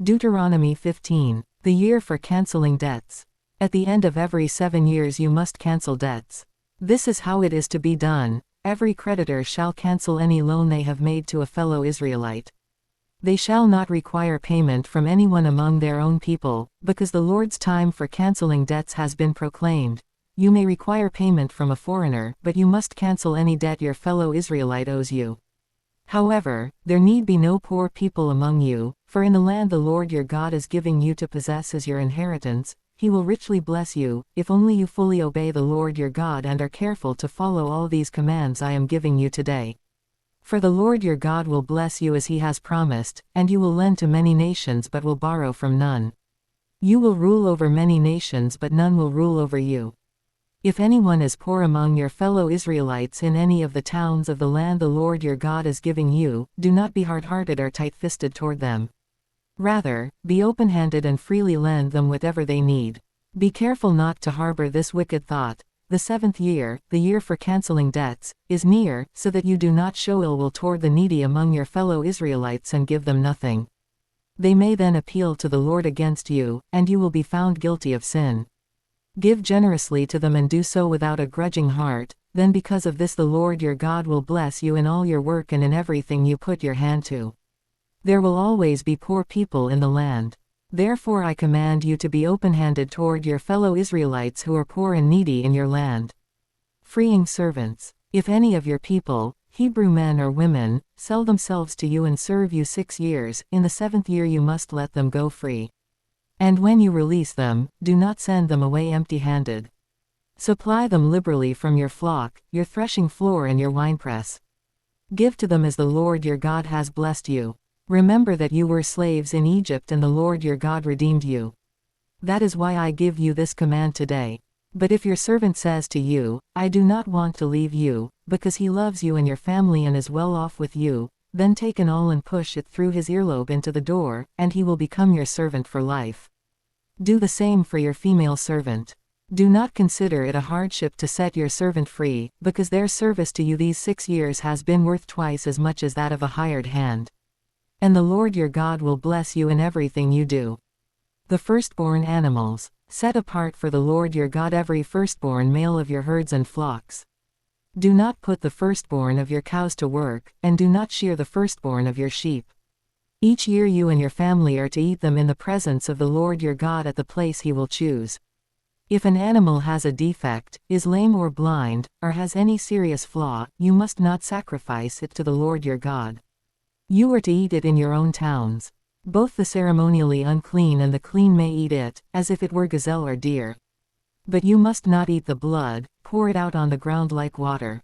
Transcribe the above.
Deuteronomy 15. The year for canceling debts. At the end of every 7 years you must cancel debts. This is how it is to be done. Every creditor shall cancel any loan they have made to a fellow Israelite. They shall not require payment from anyone among their own people, because the Lord's time for canceling debts has been proclaimed. You may require payment from a foreigner, but you must cancel any debt your fellow Israelite owes you. However, there need be no poor people among you, for in the land the Lord your God is giving you to possess as your inheritance, He will richly bless you, if only you fully obey the Lord your God and are careful to follow all these commands I am giving you today. For the Lord your God will bless you as He has promised, and you will lend to many nations but will borrow from none. You will rule over many nations but none will rule over you. If anyone is poor among your fellow Israelites in any of the towns of the land the Lord your God is giving you, do not be hard-hearted or tight-fisted toward them. Rather, be open-handed and freely lend them whatever they need. Be careful not to harbor this wicked thought: the 7th year, the year for canceling debts, is near, so that you do not show ill will toward the needy among your fellow Israelites and give them nothing. They may then appeal to the Lord against you, and you will be found guilty of sin. Give generously to them and do so without a grudging heart, then because of this the Lord your God will bless you in all your work and in everything you put your hand to. There will always be poor people in the land. Therefore I command you to be open-handed toward your fellow Israelites who are poor and needy in your land. Freeing servants. If any of your people, Hebrew men or women, sell themselves to you and serve you 6 years, in the 7th year you must let them go free. And when you release them, do not send them away empty-handed. Supply them liberally from your flock, your threshing floor and your winepress. Give to them as the Lord your God has blessed you. Remember that you were slaves in Egypt and the Lord your God redeemed you. That is why I give you this command today. But if your servant says to you, I do not want to leave you, because he loves you and your family and is well off with you, then take an awl and push it through his earlobe into the door, and he will become your servant for life. Do the same for your female servant. Do not consider it a hardship to set your servant free, because their service to you these 6 years has been worth twice as much as that of a hired hand. And the Lord your God will bless you in everything you do. The firstborn animals. Set apart for the Lord your God every firstborn male of your herds and flocks. Do not put the firstborn of your cows to work, and do not shear the firstborn of your sheep. Each year you and your family are to eat them in the presence of the Lord your God at the place He will choose. If an animal has a defect, is lame or blind, or has any serious flaw, you must not sacrifice it to the Lord your God. You are to eat it in your own towns. Both the ceremonially unclean and the clean may eat it, as if it were gazelle or deer. But you must not eat the blood, pour it out on the ground like water.